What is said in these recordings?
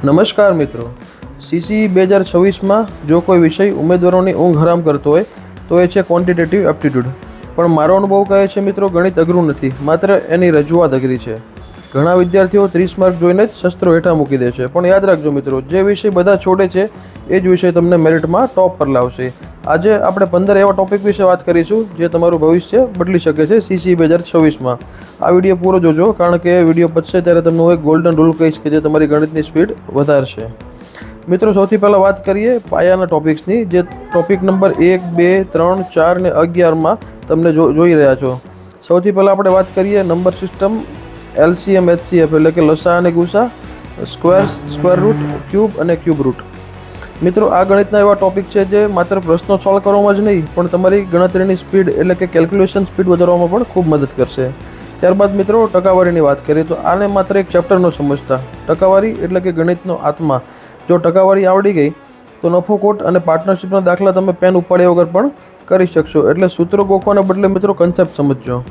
નમસ્કાર મિત્રો, સીસી 2026માં જો કોઈ વિષય ઉમેદવારોની ઊંઘ હરામ કરતો હોય તો એ છે ક્વોન્ટિટેટિવ એપ્ટિટ્યૂડ. પણ મારો અનુભવ કહે છે મિત્રો, ગણિત અઘરું નથી, માત્ર એની રજૂઆત અઘરી છે. ઘણા વિદ્યાર્થીઓ 30 માર્ક જોઈને જ શસ્ત્રો હેઠા મૂકી દે છે. પણ યાદ રાખજો મિત્રો, જે વિષય બધા છોડે છે એ જ વિષય તમને મેરિટમાં ટોપ પર લાવશે. આજે આપણે 15 એવા ટોપિક વિશે વાત કરીશું જે તમારું ભવિષ્ય બદલી શકે છે સીસી 2026માં. આ વિડીયો પૂરો જોજો, કારણ કે વિડીયો પતશે ત્યારે તમને હું એક ગોલ્ડન રૂલ કહીશ કે જે તમારી ગણિતની સ્પીડ વધારશે. મિત્રો, સૌથી પહેલાં વાત કરીએ પાયાના ટોપિક્સની, જે ટોપિક નંબર 1, 2, 3, 4 ને 11માં તમને જોઈ રહ્યા છો. સૌથી પહેલાં આપણે વાત કરીએ નંબર સિસ્ટમ, LCM HCF એટલે કે લસા અને ગુસા, સ્ક્વેર રૂટ, ક્યુબ અને ક્યુબ રૂટ. મિત્રો, આ ગણિતના એવા ટોપિક છે જે માત્ર પ્રશ્નો સોલ્વ કરવામાં જ નહીં પણ તમારી ગણતરીની સ્પીડ એટલે કે કેલ્ક્યુલેશન સ્પીડ વધારવામાં પણ ખૂબ મદદ કરશે. ત્યારબાદ મિત્રો, ટકાવારીની વાત કરીએ તો આને માત્ર એક ચેપ્ટરનો સમજતા. ટકાવારી એટલે કે ગણિતનો આત્મા. જો ટકાવારી આવડી ગઈ તો નફો ખોટ અને પાર્ટનરશિપના દાખલા તમે પેન ઉપાડ્યા વગર પણ કરી શકશો. એટલે સૂત્રો ગોખવાને બદલે મિત્રો કન્સેપ્ટ સમજજો.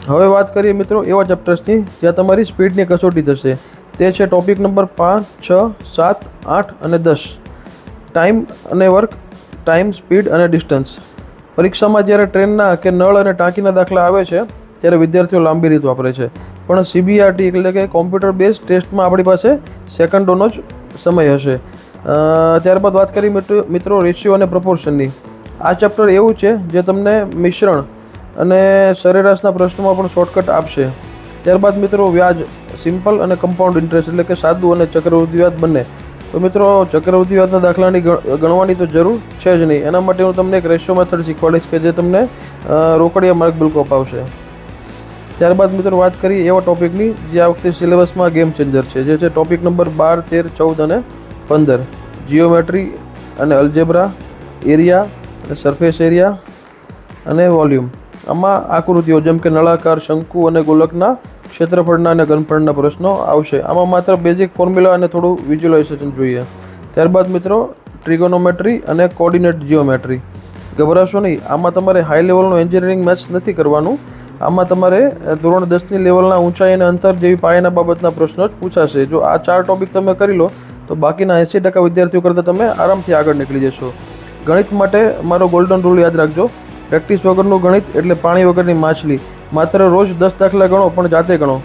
હવે વાત કરીએ મિત્રો એવા ચેપ્ટર્સની જ્યાં તમારી સ્પીડની કસોટી થશે. તે છે ટોપિક નંબર 5, 6, 7, 8 અને 10. ટાઈમ અને વર્ક, ટાઈમ, સ્પીડ અને ડિસ્ટન્સ. પરીક્ષામાં જ્યારે ટ્રેનના કે નળ અને ટાંકીના દાખલા આવે છે ત્યારે વિદ્યાર્થીઓ લાંબી રીત વાપરે છે, પણ CBRT એટલે કે કોમ્પ્યુટર બેઝ ટેસ્ટમાં આપણી પાસે સેકન્ડોનો જ સમય હશે. ત્યારબાદ વાત કરી મિત્રો રેશિયો અને પ્રપોર્શનની. આ ચેપ્ટર એવું છે જે તમને મિશ્રણ અને સરેરાશના પ્રશ્નોમાં પણ શોર્ટકટ આપશે. ત્યારબાદ મિત્રો વ્યાજ, સિમ્પલ અને કમ્પાઉન્ડ ઇન્ટરેસ્ટ એટલે કે સાદું અને ચક્રવૃદ્ધિ વ્યાજ બંને. તો મિત્રો, ચક્રવૃદ્ધિ વ્યાજના દાખલાની ગણવાની તો જરૂર છે જ નહીં. એના માટે હું તમને એક રેશિયો મેથડ શીખવાડીશ કે જે તમને રોકડિયા માર્ક બિલકુલ અપાવશે. ત્યારબાદ મિત્રો વાત કરીએ એવા ટોપિકની જે આ વખતે સિલેબસમાં ગેમ ચેન્જર છે, જે છે ટોપિક નંબર 12, 13, 14 અને 15. જીઓમેટ્રી અને અલ્જેબ્રા, એરિયા અને સરફેસ એરિયા અને વોલ્યુમ. આમાં આકૃતિઓ જેમ કે નળાકાર, શંકુ અને ગોલકના ક્ષેત્રફળના અને ઘનફળના પ્રશ્નો આવશે. આમાં માત્ર બેઝિક ફોર્મ્યુલા અને થોડું વિઝ્યુલાઇઝેશન જોઈએ. ત્યારબાદ મિત્રો ટ્રિગોનોમેટ્રી અને કોર્ડિનેટ જીઓમેટ્રી. ગભરાશો નહીં, આમાં તમારે હાઈ લેવલનું એન્જિનિયરિંગ મેથ્સ નથી કરવાનું. આમાં તમારે ધોરણ 10ની લેવલના ઊંચાઈ અને અંતર જેવી પાયાના બાબતના પ્રશ્નો જ પૂછાશે. જો આ 4 ટોપિક તમે કરી લો તો બાકીના 80% વિદ્યાર્થીઓ કરતાં તમે આરામથી આગળ નીકળી જશો. ગણિત માટે મારો ગોલ્ડન રૂલ યાદ રાખજો. પ્રેક્ટિસ વગરનું ગણિત એટલે પાણી વગરની માછલી. માત્ર રોજ 10 દાખલા ગણો, પણ જાતે ગણો.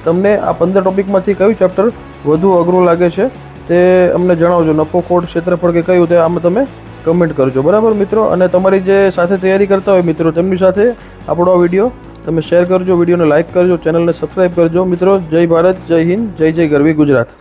તમને આ 15 ટોપિકમાંથી કયું ચેપ્ટર વધુ અઘરું લાગે છે તે અમને જણાવજો. નફો ખોટ, ક્ષેત્રફળ કે કયું, તે આમાં તમે કમેન્ટ કરજો. બરાબર મિત્રો? અને તમારી જે સાથે તૈયારી કરતા હોય મિત્રો, તેમની સાથે આપણો આ વિડીયો તમે શેર કરજો, વિડીયોને લાઇક કરજો, ચેનલને સબસ્ક્રાઈબ કરજો. મિત્રો, જય ભારત, જય હિન્દ, જય જય ગરવી ગુજરાત.